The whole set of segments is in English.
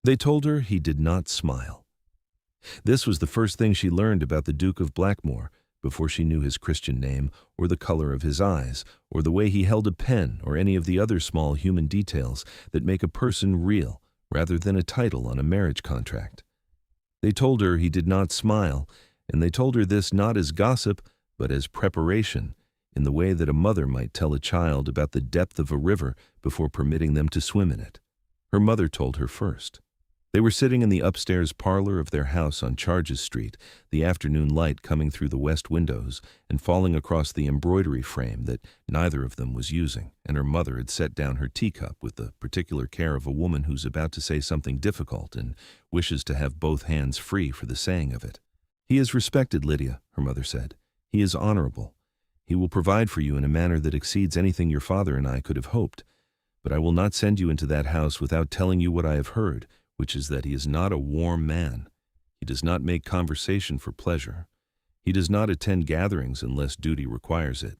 They told her he did not smile. This was the first thing she learned about the Duke of Blackmore, before she knew his Christian name, or the color of his eyes, or the way he held a pen, or any of the other small human details that make a person real rather than a title on a marriage contract. They told her he did not smile, and they told her this not as gossip, but as preparation, in the way that a mother might tell a child about the depth of a river before permitting them to swim in it. Her mother told her first. They were sitting in the upstairs parlor of their house on Charges Street, the afternoon light coming through the west windows and falling across the embroidery frame that neither of them was using, and her mother had set down her teacup with the particular care of a woman who's about to say something difficult and wishes to have both hands free for the saying of it. "He is respected, Lydia," her mother said. "He is honourable. He will provide for you in a manner that exceeds anything your father and I could have hoped. But I will not send you into that house without telling you what I have heard, which is that he is not a warm man. He does not make conversation for pleasure. He does not attend gatherings unless duty requires it.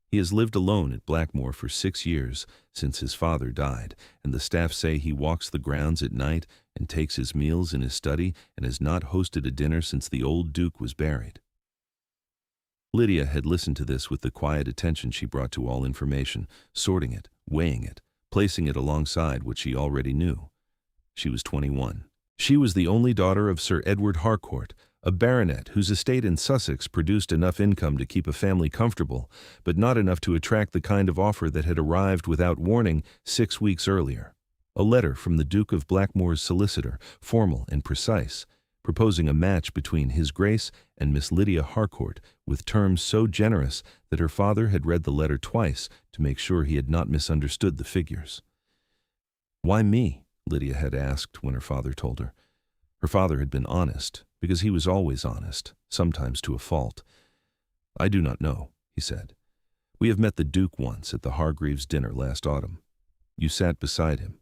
He has lived alone at Blackmore for 6 years, since his father died, and the staff say he walks the grounds at night and takes his meals in his study and has not hosted a dinner since the old Duke was buried." Lydia had listened to this with the quiet attention she brought to all information, sorting it, weighing it, placing it alongside what she already knew. She was 21. She was the only daughter of Sir Edward Harcourt, a baronet whose estate in Sussex produced enough income to keep a family comfortable, but not enough to attract the kind of offer that had arrived without warning 6 weeks earlier. A letter from the Duke of Blackmore's solicitor, formal and precise, proposing a match between His Grace and Miss Lydia Harcourt, with terms so generous that her father had read the letter twice to make sure he had not misunderstood the figures. "Why me?" Lydia had asked when her father told her. Her father had been honest, because he was always honest, sometimes to a fault. "I do not know," he said. "We have met the Duke once at the Hargreaves' dinner last autumn. You sat beside him.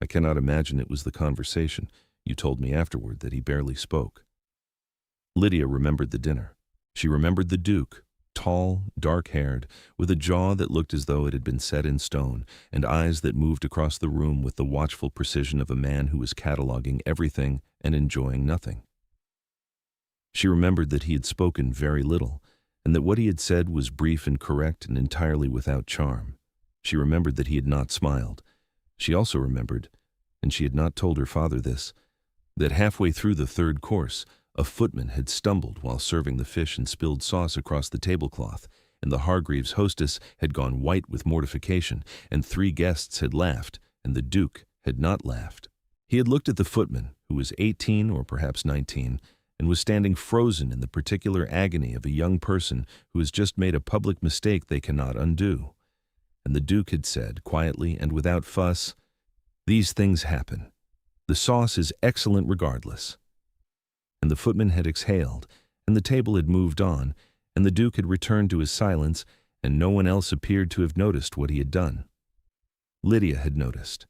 I cannot imagine it was the conversation. You told me afterward that he barely spoke." Lydia remembered the dinner. She remembered the Duke, tall, dark-haired, with a jaw that looked as though it had been set in stone, and eyes that moved across the room with the watchful precision of a man who was cataloguing everything and enjoying nothing. She remembered that he had spoken very little, and that what he had said was brief and correct and entirely without charm. She remembered that he had not smiled. She also remembered, and she had not told her father this, that halfway through the third course, a footman had stumbled while serving the fish and spilled sauce across the tablecloth, and the Hargreaves' hostess had gone white with mortification, and 3 guests had laughed, and the Duke had not laughed. He had looked at the footman, who was 18 or perhaps 19, and was standing frozen in the particular agony of a young person who has just made a public mistake they cannot undo. And the Duke had said, quietly and without fuss, "These things happen. The sauce is excellent regardless." And the footman had exhaled, and the table had moved on, and the Duke had returned to his silence, and no one else appeared to have noticed what he had done. Lydia had noticed.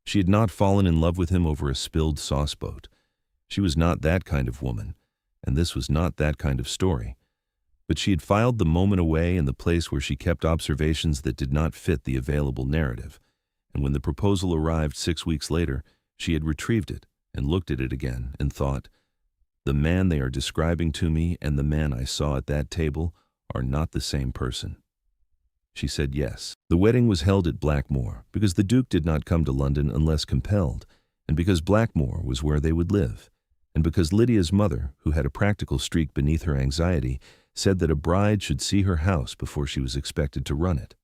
She had not fallen in love with him over a spilled sauce-boat. She was not that kind of woman, and this was not that kind of story. But she had filed the moment away in the place where she kept observations that did not fit the available narrative, and when the proposal arrived 6 weeks later, she had retrieved it and looked at it again and thought, "The man they are describing to me and the man I saw at that table are not the same person." She said yes. The wedding was held at Blackmore because the Duke did not come to London unless compelled, and because Blackmore was where they would live, and because Lydia's mother, who had a practical streak beneath her anxiety, said that a bride should see her house before she was expected to run it.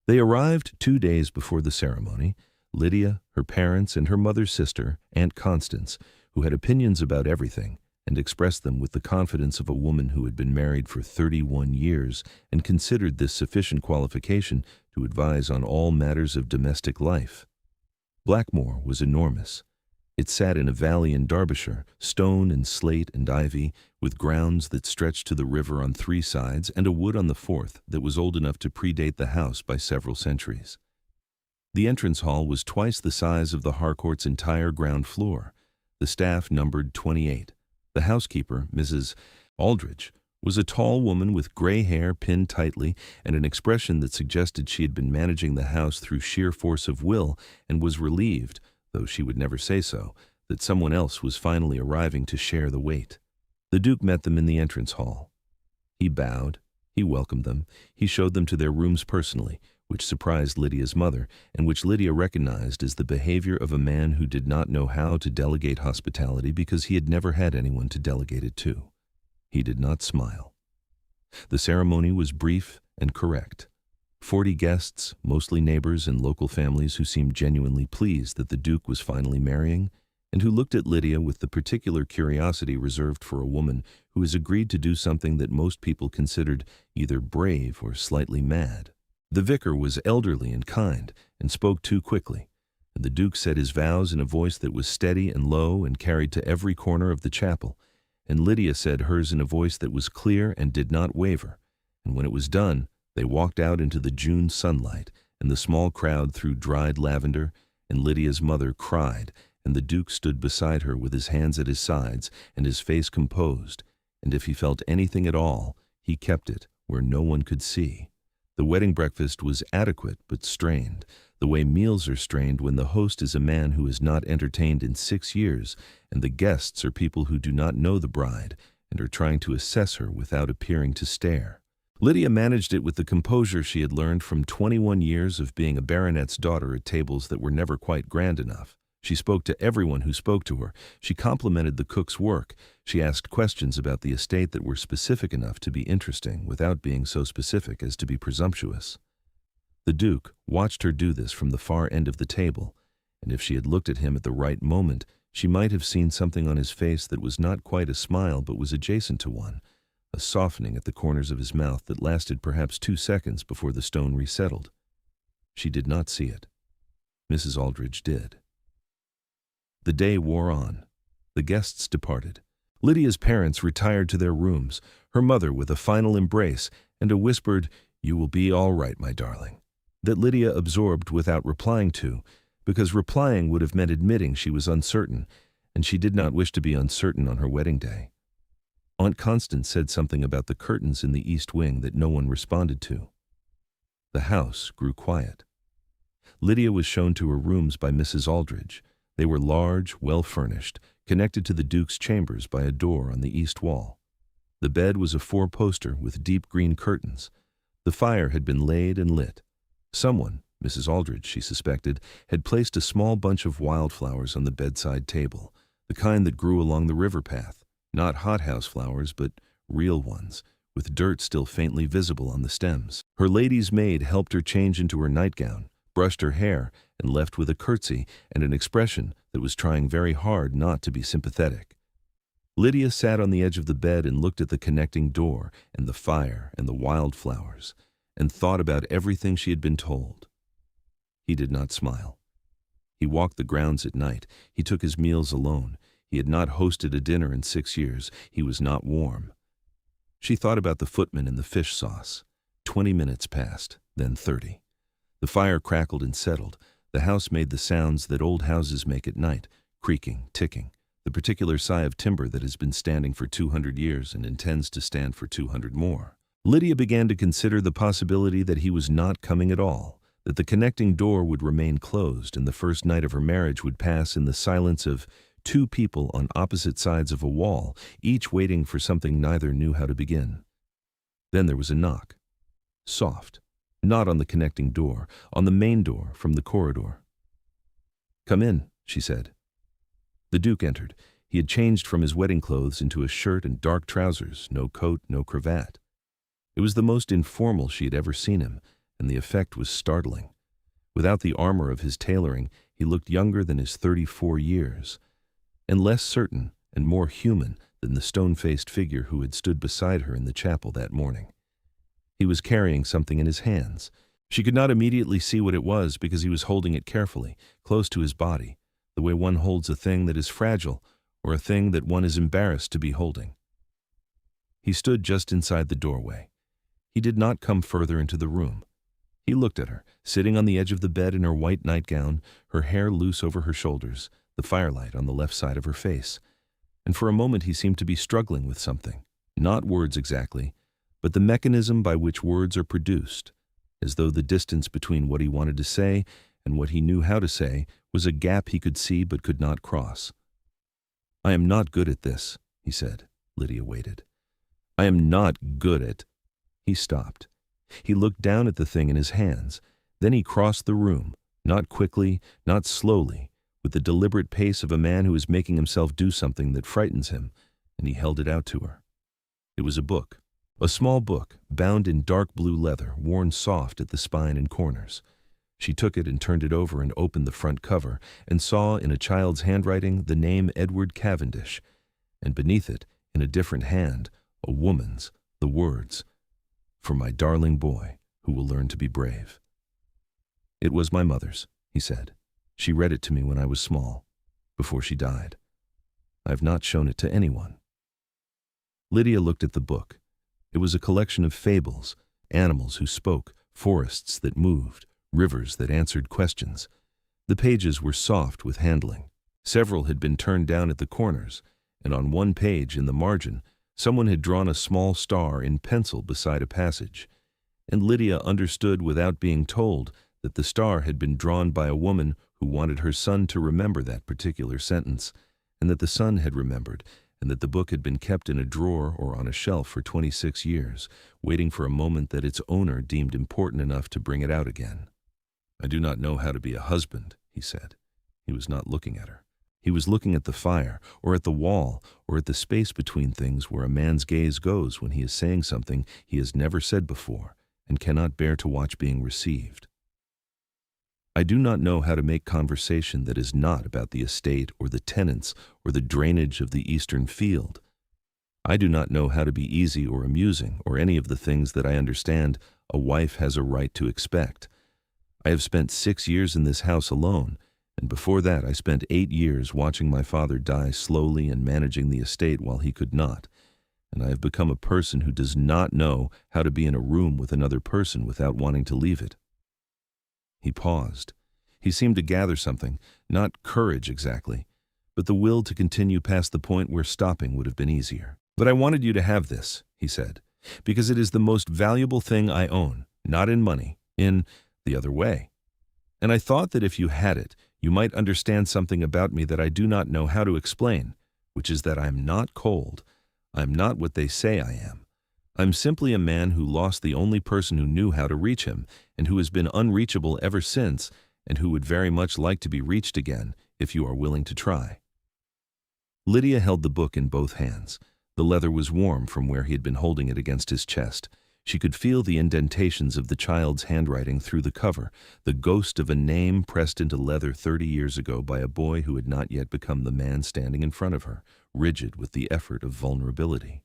They arrived 2 days before the ceremony, Lydia, her parents, and her mother's sister, Aunt Constance, who had opinions about everything and expressed them with the confidence of a woman who had been married for 31 years and considered this sufficient qualification to advise on all matters of domestic life. Blackmore was enormous. It sat in a valley in Derbyshire, stone and slate and ivy, with grounds that stretched to the river on 3 sides and a wood on the 4th that was old enough to predate the house by several centuries. The entrance hall was twice the size of the Harcourt's entire ground floor. The staff numbered 28. The housekeeper, Mrs. Aldridge, was a tall woman with gray hair pinned tightly and an expression that suggested she had been managing the house through sheer force of will and was relieved, though she would never say so, that someone else was finally arriving to share the weight. The Duke met them in the entrance hall. He bowed, he welcomed them, he showed them to their rooms personally, which surprised Lydia's mother, and which Lydia recognized as the behavior of a man who did not know how to delegate hospitality because he had never had anyone to delegate it to. He did not smile. The ceremony was brief and correct. 40 guests, mostly neighbors and local families who seemed genuinely pleased that the Duke was finally marrying, and who looked at Lydia with the particular curiosity reserved for a woman who has agreed to do something that most people considered either brave or slightly mad. The vicar was elderly and kind, and spoke too quickly, and the Duke said his vows in a voice that was steady and low and carried to every corner of the chapel, and Lydia said hers in a voice that was clear and did not waver, and when it was done, they walked out into the June sunlight, and the small crowd threw dried lavender, and Lydia's mother cried, and the Duke stood beside her with his hands at his sides and his face composed, and if he felt anything at all, he kept it where no one could see. The wedding breakfast was adequate but strained, the way meals are strained when the host is a man who has not entertained in 6 years, and the guests are people who do not know the bride and are trying to assess her without appearing to stare. Lydia managed it with the composure she had learned from 21 years of being a baronet's daughter at tables that were never quite grand enough. She spoke to everyone who spoke to her. She complimented the cook's work. She asked questions about the estate that were specific enough to be interesting without being so specific as to be presumptuous. The Duke watched her do this from the far end of the table, and if she had looked at him at the right moment, she might have seen something on his face that was not quite a smile but was adjacent to one, a softening at the corners of his mouth that lasted perhaps 2 seconds before the stone resettled. She did not see it. Mrs. Aldridge did. The day wore on. The guests departed. Lydia's parents retired to their rooms, her mother with a final embrace and a whispered, "You will be all right, my darling," that Lydia absorbed without replying to, because replying would have meant admitting she was uncertain, and she did not wish to be uncertain on her wedding day. Aunt Constance said something about the curtains in the east wing that no one responded to. The house grew quiet. Lydia was shown to her rooms by Mrs. Aldridge. They were large, well-furnished, connected to the Duke's chambers by a door on the east wall. The bed was a 4-poster with deep green curtains. The fire had been laid and lit. Someone, Mrs. Aldridge, she suspected, had placed a small bunch of wildflowers on the bedside table, the kind that grew along the river path, not hothouse flowers, but real ones, with dirt still faintly visible on the stems. Her lady's maid helped her change into her nightgown, brushed her hair, and left with a curtsy and an expression that was trying very hard not to be sympathetic. Lydia sat on the edge of the bed and looked at the connecting door and the fire and the wildflowers, and thought about everything she had been told. He did not smile. He walked the grounds at night. He took his meals alone. He had not hosted a dinner in 6 years. He was not warm. She thought about the footman and the fish sauce. 20 minutes passed, then 30. The fire crackled and settled. The house made the sounds that old houses make at night, creaking, ticking, the particular sigh of timber that has been standing for 200 years and intends to stand for 200 more. Lydia began to consider the possibility that he was not coming at all, that the connecting door would remain closed and the first night of her marriage would pass in the silence of 2 people on opposite sides of a wall, each waiting for something neither knew how to begin. Then there was a knock. Soft. Not on the connecting door, on the main door from the corridor. "Come in," she said. The Duke entered. He had changed from his wedding clothes into a shirt and dark trousers, no coat, no cravat. It was the most informal she had ever seen him, and the effect was startling. Without the armor of his tailoring, he looked younger than his 34 years, and less certain and more human than the stone-faced figure who had stood beside her in the chapel that morning. He was carrying something in his hands. She could not immediately see what it was because he was holding it carefully, close to his body, the way one holds a thing that is fragile or a thing that one is embarrassed to be holding. He stood just inside the doorway. He did not come further into the room. He looked at her, sitting on the edge of the bed in her white nightgown, her hair loose over her shoulders, the firelight on the left side of her face, and for a moment he seemed to be struggling with something, not words exactly, but the mechanism by which words are produced, as though the distance between what he wanted to say and what he knew how to say was a gap he could see but could not cross. "I am not good at this," he said. Lydia waited. "I am not good at—" He stopped. He looked down at the thing in his hands. Then he crossed the room, not quickly, not slowly, with the deliberate pace of a man who is making himself do something that frightens him, and he held it out to her. It was a book, a small book, bound in dark blue leather, worn soft at the spine and corners. She took it and turned it over and opened the front cover, and saw in a child's handwriting the name Edward Cavendish, and beneath it, in a different hand, a woman's, the words, "For my darling boy, who will learn to be brave." "It was my mother's," he said. "She read it to me when I was small, before she died. I have not shown it to anyone." Lydia looked at the book. It was a collection of fables, animals who spoke, forests that moved, rivers that answered questions. The pages were soft with handling. Several had been turned down at the corners, and on one page in the margin, someone had drawn a small star in pencil beside a passage. And Lydia understood without being told that the star had been drawn by a woman who wanted her son to remember that particular sentence, and that the son had remembered, and that the book had been kept in a drawer or on a shelf for 26 years, waiting for a moment that its owner deemed important enough to bring it out again. "I do not know how to be a husband," he said. He was not looking at her. He was looking at the fire, or at the wall, or at the space between things where a man's gaze goes when he is saying something he has never said before and cannot bear to watch being received. "I do not know how to make conversation that is not about the estate or the tenants or the drainage of the eastern field. I do not know how to be easy or amusing or any of the things that I understand a wife has a right to expect. I have spent 6 years in this house alone, and before that I spent 8 years watching my father die slowly and managing the estate while he could not, and I have become a person who does not know how to be in a room with another person without wanting to leave it." He paused. He seemed to gather something, not courage exactly, but the will to continue past the point where stopping would have been easier. "But I wanted you to have this," he said, "because it is the most valuable thing I own, not in money, in the other way. And I thought that if you had it, you might understand something about me that I do not know how to explain, which is that I am not cold. I am not what they say I am. I'm simply a man who lost the only person who knew how to reach him, and who has been unreachable ever since, and who would very much like to be reached again, if you are willing to try." Lydia held the book in both hands. The leather was warm from where he had been holding it against his chest. She could feel the indentations of the child's handwriting through the cover, the ghost of a name pressed into leather 30 years ago by a boy who had not yet become the man standing in front of her, rigid with the effort of vulnerability.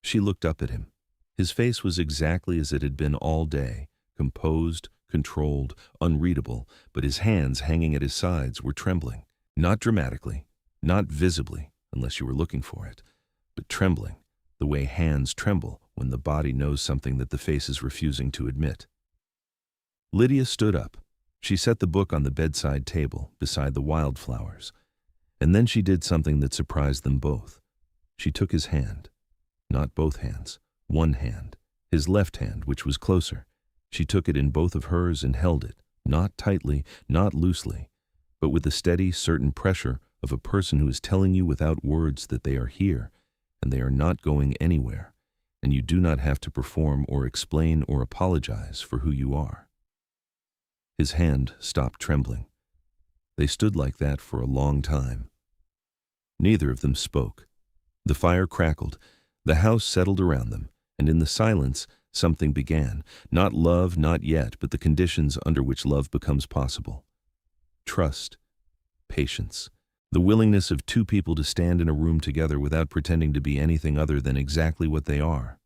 She looked up at him. His face was exactly as it had been all day, composed, controlled, unreadable, but his hands hanging at his sides were trembling, not dramatically, not visibly, unless you were looking for it, but trembling, the way hands tremble when the body knows something that the face is refusing to admit. Lydia stood up. She set the book on the bedside table, beside the wildflowers, and then she did something that surprised them both. She took his hand. Not both hands, one hand, his left hand, which was closer. She took it in both of hers and held it, not tightly, not loosely, but with the steady, certain pressure of a person who is telling you without words that they are here, and they are not going anywhere, and you do not have to perform or explain or apologize for who you are. His hand stopped trembling. They stood like that for a long time. Neither of them spoke. The fire crackled. The house settled around them, and in the silence, something began. Not love, not yet, but the conditions under which love becomes possible. Trust, patience, the willingness of two people to stand in a room together without pretending to be anything other than exactly what they are.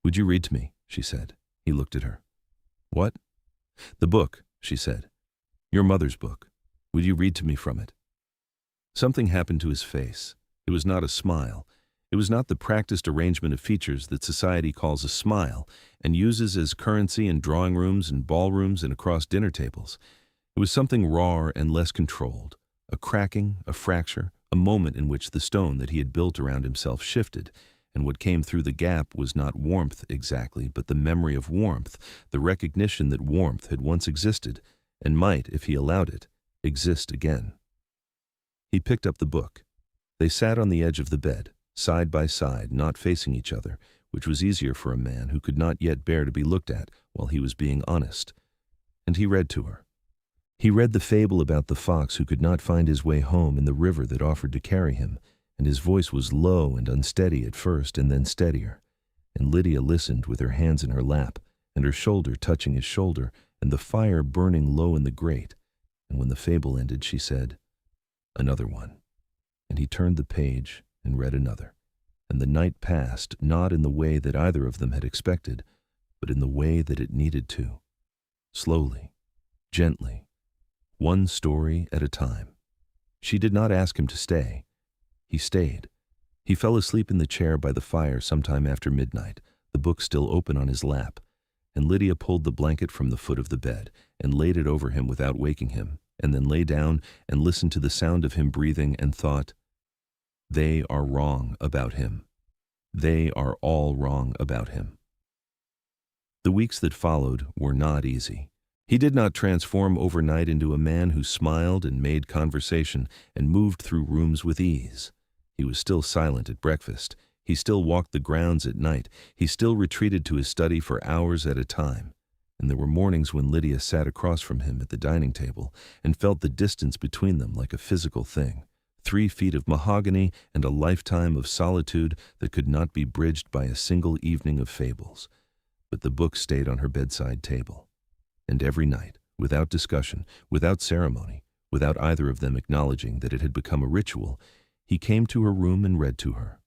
"Would you read to me?" she said. He looked at her. "What?" "The book," she said. "Your mother's book. Would you read to me from it?" Something happened to his face. It was not a smile. It was not the practiced arrangement of features that society calls a smile and uses as currency in drawing rooms and ballrooms and across dinner tables. It was something rawer and less controlled, a cracking, a fracture, a moment in which the stone that he had built around himself shifted, and what came through the gap was not warmth exactly, but the memory of warmth, the recognition that warmth had once existed, and might, if he allowed it, exist again. He picked up the book. They sat on the edge of the bed, side by side, not facing each other, which was easier for a man who could not yet bear to be looked at while he was being honest. And he read to her. He read the fable about the fox who could not find his way home in the river that offered to carry him, and his voice was low and unsteady at first and then steadier. And Lydia listened with her hands in her lap, and her shoulder touching his shoulder, and the fire burning low in the grate. And when the fable ended, she said, "Another one." And he turned the page and read another. And the night passed, not in the way that either of them had expected, but in the way that it needed to. Slowly, gently, one story at a time. She did not ask him to stay. He stayed. He fell asleep in the chair by the fire sometime after midnight, the book still open on his lap, and Lydia pulled the blanket from the foot of the bed and laid it over him without waking him, and then lay down and listened to the sound of him breathing and thought, "They are wrong about him. They are all wrong about him." The weeks that followed were not easy. He did not transform overnight into a man who smiled and made conversation and moved through rooms with ease. He was still silent at breakfast. He still walked the grounds at night. He still retreated to his study for hours at a time. And there were mornings when Lydia sat across from him at the dining table and felt the distance between them like a physical thing, 3 feet of mahogany and a lifetime of solitude that could not be bridged by a single evening of fables. But the book stayed on her bedside table. And every night, without discussion, without ceremony, without either of them acknowledging that it had become a ritual, he came to her room and read to her.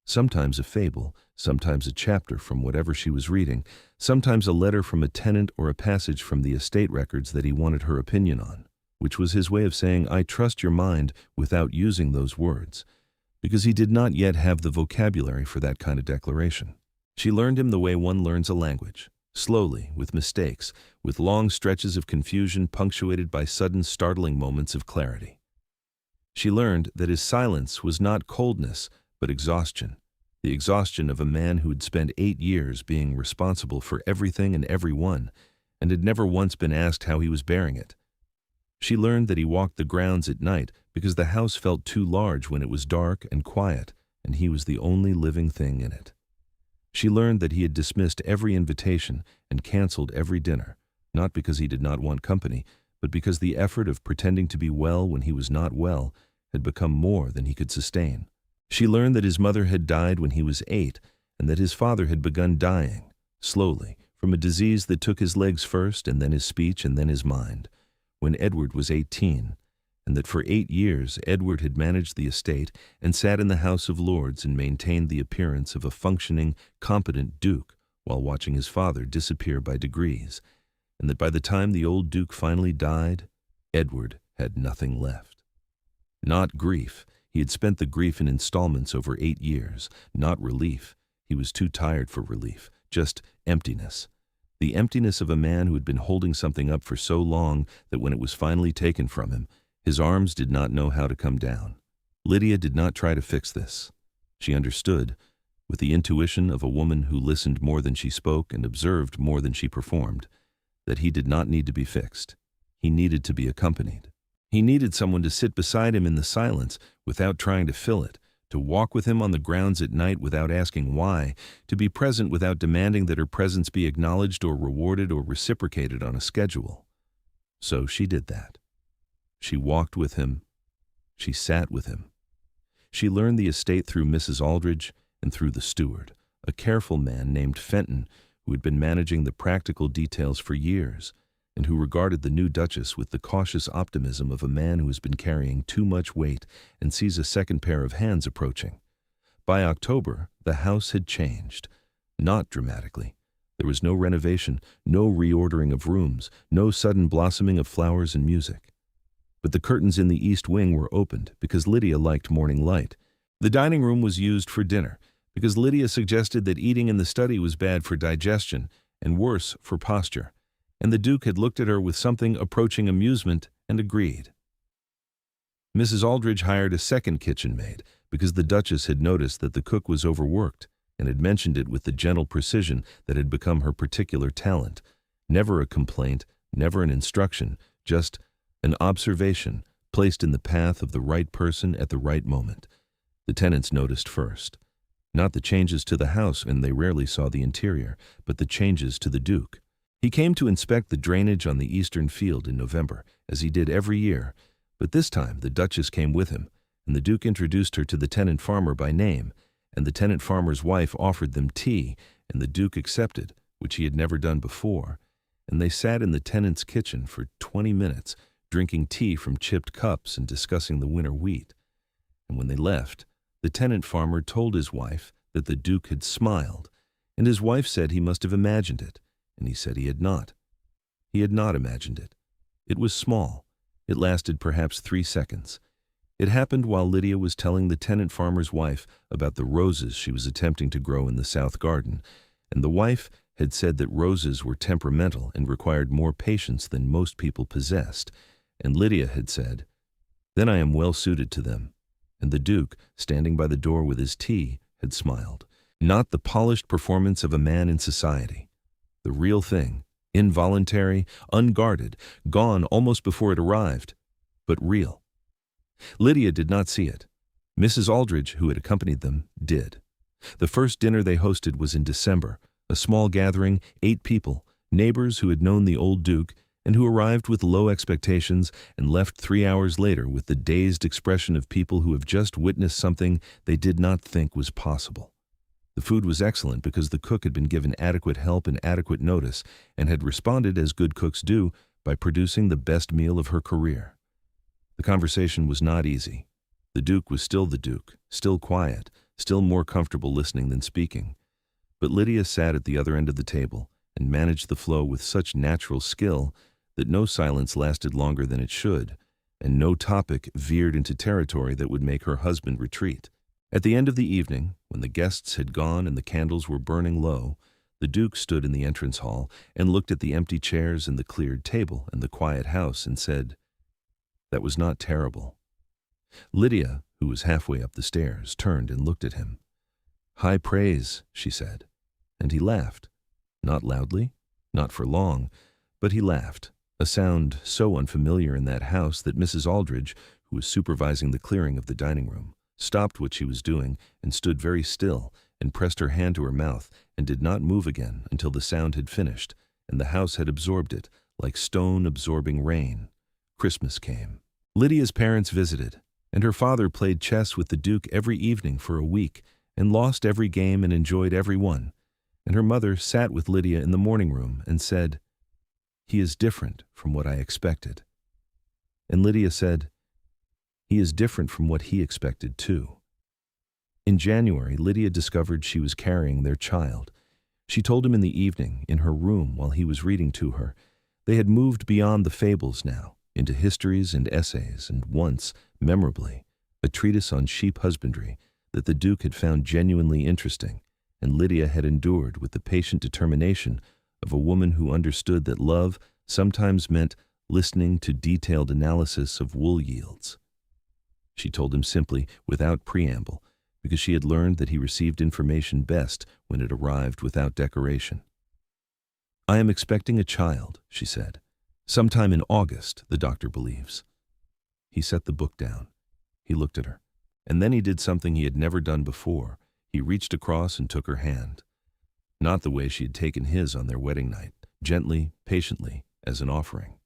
Sometimes a fable, sometimes a chapter from whatever she was reading, sometimes a letter from a tenant or a passage from the estate records that he wanted her opinion on, which was his way of saying, "I trust your mind," without using those words, because he did not yet have the vocabulary for that kind of declaration. She learned him the way one learns a language, slowly, with mistakes, with long stretches of confusion punctuated by sudden startling moments of clarity. She learned that his silence was not coldness, but exhaustion, the exhaustion of a man who had spent 8 years being responsible for everything and everyone, and had never once been asked how he was bearing it. She learned that he walked the grounds at night because the house felt too large when it was dark and quiet, and he was the only living thing in it. She learned that he had dismissed every invitation and canceled every dinner, not because he did not want company, but because the effort of pretending to be well when he was not well had become more than he could sustain. She learned that his mother had died when he was 8, and that his father had begun dying, slowly, from a disease that took his legs first and then his speech and then his mind, when Edward was 18, and that for 8 years Edward had managed the estate and sat in the House of Lords and maintained the appearance of a functioning, competent duke while watching his father disappear by degrees, and that by the time the old duke finally died, Edward had nothing left. Not grief. He had spent the grief in installments over 8 years. Not relief. He was too tired for relief. Just emptiness. The emptiness of a man who had been holding something up for so long that when it was finally taken from him, his arms did not know how to come down. Lydia did not try to fix this. She understood, with the intuition of a woman who listened more than she spoke and observed more than she performed, that he did not need to be fixed. He needed to be accompanied. He needed someone to sit beside him in the silence without trying to fill it, to walk with him on the grounds at night without asking why, to be present without demanding that her presence be acknowledged or rewarded or reciprocated on a schedule. So she did that. She walked with him. She sat with him. She learned the estate through Mrs. Aldridge and through the steward, a careful man named Fenton, who had been managing the practical details for years, and who regarded the new Duchess with the cautious optimism of a man who has been carrying too much weight and sees a second pair of hands approaching. By October, the house had changed. Not dramatically. There was no renovation, no reordering of rooms, no sudden blossoming of flowers and music. But the curtains in the east wing were opened because Lydia liked morning light. The dining room was used for dinner because Lydia suggested that eating in the study was bad for digestion and worse for posture, and the Duke had looked at her with something approaching amusement and agreed. Mrs. Aldridge hired a second kitchen maid because the Duchess had noticed that the cook was overworked and had mentioned it with the gentle precision that had become her particular talent. Never a complaint, never an instruction, just an observation placed in the path of the right person at the right moment. The tenants noticed first. Not the changes to the house, and they rarely saw the interior, but the changes to the Duke. He came to inspect the drainage on the eastern field in November, as he did every year, but this time the Duchess came with him, and the Duke introduced her to the tenant farmer by name, and the tenant farmer's wife offered them tea, and the Duke accepted, which he had never done before, and they sat in the tenant's kitchen for 20 minutes, drinking tea from chipped cups and discussing the winter wheat. And when they left, the tenant farmer told his wife that the Duke had smiled, and his wife said he must have imagined it, and he said he had not. He had not imagined it. It was small. It lasted perhaps 3 seconds. It happened while Lydia was telling the tenant farmer's wife about the roses she was attempting to grow in the south garden, and the wife had said that roses were temperamental and required more patience than most people possessed, and Lydia had said, "Then I am well suited to them." And the Duke, standing by the door with his tea, had smiled. Not the polished performance of a man in society. The real thing, involuntary, unguarded, gone almost before it arrived, but real. Lydia did not see it. Mrs. Aldridge, who had accompanied them, did. The first dinner they hosted was in December, a small gathering, 8 people, neighbors who had known the old Duke, and who arrived with low expectations and left 3 hours later with the dazed expression of people who have just witnessed something they did not think was possible. The food was excellent because the cook had been given adequate help and adequate notice, and had responded as good cooks do by producing the best meal of her career. The conversation was not easy. The Duke was still the Duke, still quiet, still more comfortable listening than speaking. But Lydia sat at the other end of the table and managed the flow with such natural skill that no silence lasted longer than it should, and no topic veered into territory that would make her husband retreat. At the end of the evening, when the guests had gone and the candles were burning low, the Duke stood in the entrance hall and looked at the empty chairs and the cleared table and the quiet house and said, "That was not terrible." Lydia, who was halfway up the stairs, turned and looked at him. "High praise," she said, and he laughed. Not loudly, not for long, but he laughed, a sound so unfamiliar in that house that Mrs. Aldridge, who was supervising the clearing of the dining room, stopped what she was doing and stood very still and pressed her hand to her mouth and did not move again until the sound had finished and the house had absorbed it, like stone absorbing rain. Christmas came. Lydia's parents visited, and her father played chess with the Duke every evening for a week and lost every game and enjoyed every one. And her mother sat with Lydia in the morning room and said, "He is different from what I expected." And Lydia said, "He is different from what he expected too." In January, Lydia discovered she was carrying their child. She told him in the evening, in her room while he was reading to her. They had moved beyond the fables now, into histories and essays, and once, memorably, a treatise on sheep husbandry that the Duke had found genuinely interesting, and Lydia had endured with the patient determination of a woman who understood that love sometimes meant listening to detailed analysis of wool yields. She told him simply, without preamble, because she had learned that he received information best when it arrived without decoration. "I am expecting a child," she said. "Sometime in August, the doctor believes." He set the book down. He looked at her. And then he did something he had never done before. He reached across and took her hand. Not the way she had taken his on their wedding night, gently, patiently, as an offering.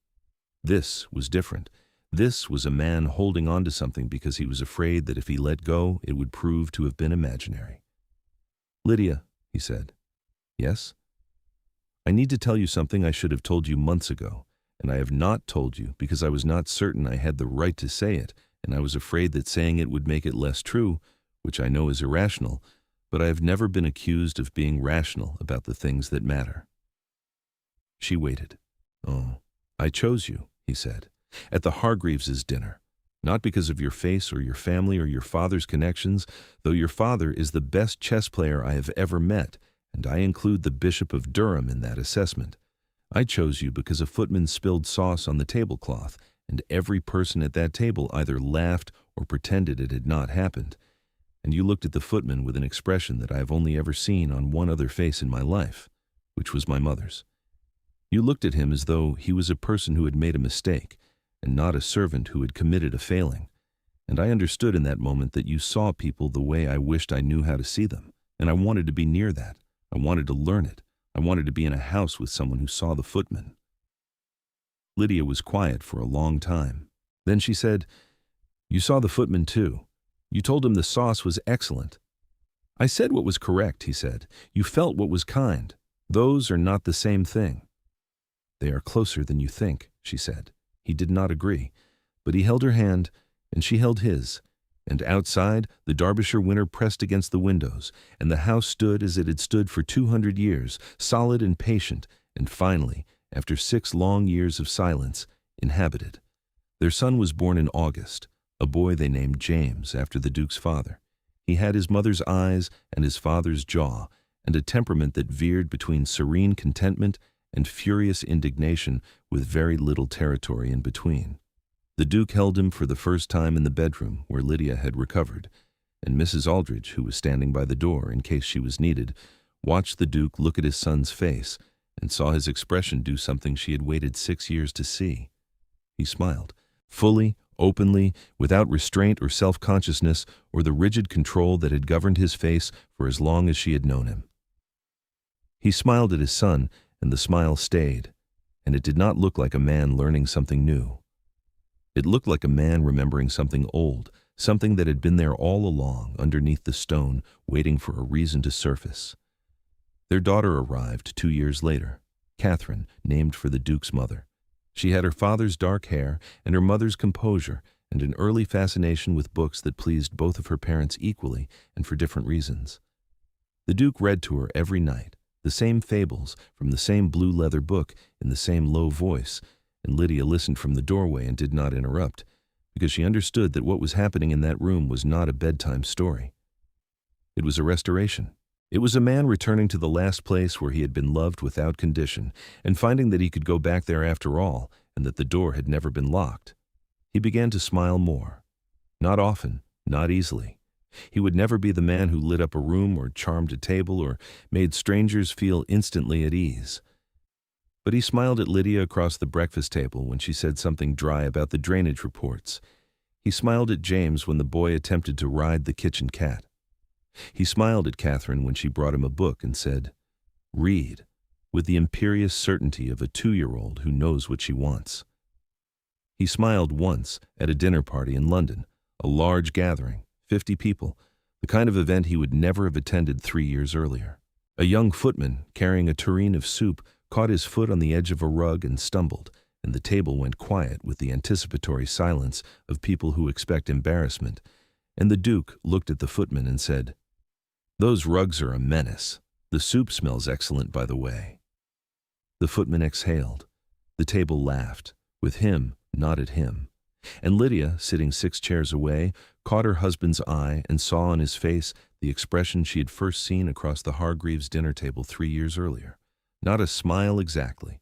This was different. This was a man holding on to something because he was afraid that if he let go, it would prove to have been imaginary. "Lydia," he said. "Yes?" "I need to tell you something I should have told you months ago, and I have not told you because I was not certain I had the right to say it, and I was afraid that saying it would make it less true, which I know is irrational, but I have never been accused of being rational about the things that matter." She waited. "Oh, I chose you," he said, "at the Hargreaves' dinner, not because of your face or your family or your father's connections, though your father is the best chess player I have ever met, and I include the Bishop of Durham in that assessment. I chose you because a footman spilled sauce on the tablecloth, and every person at that table either laughed or pretended it had not happened, and you looked at the footman with an expression that I have only ever seen on one other face in my life, which was my mother's. You looked at him as though he was a person who had made a mistake, and not a servant who had committed a failing. And I understood in that moment that you saw people the way I wished I knew how to see them, and I wanted to be near that. I wanted to learn it. I wanted to be in a house with someone who saw the footman. Lydia was quiet for a long time. Then she said, "You saw the footman too. You told him the sauce was excellent." "I said what was correct," he said. "You felt what was kind. Those are not the same thing." "They are closer than you think," she said. He did not agree, but he held her hand, and she held his. And outside, the Derbyshire winter pressed against the windows, and the house stood as it had stood for 200 years, solid and patient, and finally, after 6 long years of silence, inhabited. Their son was born in August, a boy they named James, after the Duke's father. He had his mother's eyes and his father's jaw, and a temperament that veered between serene contentment and furious indignation with very little territory in between. The Duke held him for the first time in the bedroom where Lydia had recovered, and Mrs. Aldrich, who was standing by the door in case she was needed, watched the Duke look at his son's face and saw his expression do something she had waited 6 years to see. He smiled, fully, openly, without restraint or self-consciousness or the rigid control that had governed his face for as long as she had known him. He smiled at his son, and the smile stayed, and it did not look like a man learning something new. It looked like a man remembering something old, something that had been there all along, underneath the stone, waiting for a reason to surface. Their daughter arrived 2 years later, Catherine, named for the Duke's mother. She had her father's dark hair and her mother's composure and an early fascination with books that pleased both of her parents equally and for different reasons. The Duke read to her every night, the same fables from the same blue leather book in the same low voice, and Lydia listened from the doorway and did not interrupt, because she understood that what was happening in that room was not a bedtime story. It was a restoration. It was a man returning to the last place where he had been loved without condition, and finding that he could go back there after all, and that the door had never been locked. He began to smile more. Not often, not easily. He would never be the man who lit up a room or charmed a table or made strangers feel instantly at ease. But he smiled at Lydia across the breakfast table when she said something dry about the drainage reports. He smiled at James when the boy attempted to ride the kitchen cat. He smiled at Catherine when she brought him a book and said, "Read," with the imperious certainty of a 2-year-old who knows what she wants. He smiled once at a dinner party in London, a large gathering, 50 people, the kind of event he would never have attended 3 years earlier. A young footman, carrying a tureen of soup, caught his foot on the edge of a rug and stumbled, and the table went quiet with the anticipatory silence of people who expect embarrassment, and the Duke looked at the footman and said, "Those rugs are a menace. The soup smells excellent, by the way." The footman exhaled. The table laughed, with him, not at him. And Lydia, sitting 6 chairs away, caught her husband's eye and saw on his face the expression she had first seen across the Hargreaves' dinner table 3 years earlier. Not a smile exactly,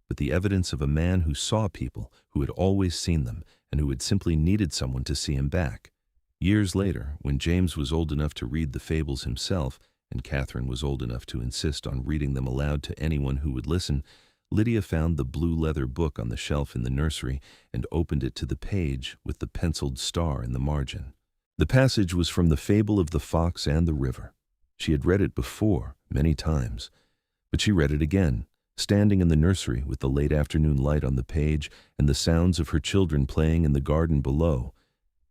but the evidence of a man who saw people, who had always seen them, and who had simply needed someone to see him back. Years later, when James was old enough to read the fables himself, and Catherine was old enough to insist on reading them aloud to anyone who would listen, Lydia found the blue leather book on the shelf in the nursery and opened it to the page with the penciled star in the margin. The passage was from the fable of the fox and the river. She had read it before, many times, but she read it again, standing in the nursery with the late afternoon light on the page and the sounds of her children playing in the garden below,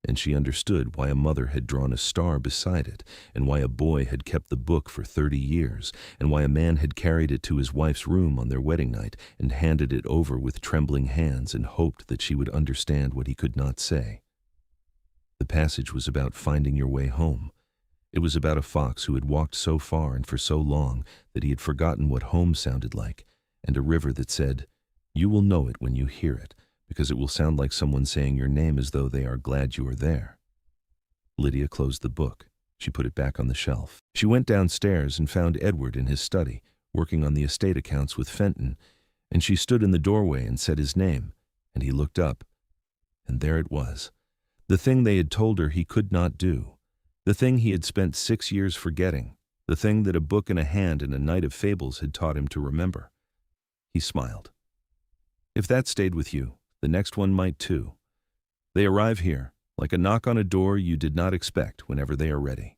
and she understood why a mother had drawn a star beside it, and why a boy had kept the book for 30 years, and why a man had carried it to his wife's room on their wedding night and handed it over with trembling hands and hoped that she would understand what he could not say. The passage was about finding your way home. It was about a fox who had walked so far and for so long that he had forgotten what home sounded like, and a river that said, "You will know it when you hear it, because it will sound like someone saying your name as though they are glad you are there." Lydia closed the book. She put it back on the shelf. She went downstairs and found Edward in his study, working on the estate accounts with Fenton, and she stood in the doorway and said his name, and he looked up. And there it was, the thing they had told her he could not do, the thing he had spent 6 years forgetting, the thing that a book in a hand and a night of fables had taught him to remember. He smiled. If that stayed with you, the next one might too. They arrive here, like a knock on a door you did not expect whenever they are ready.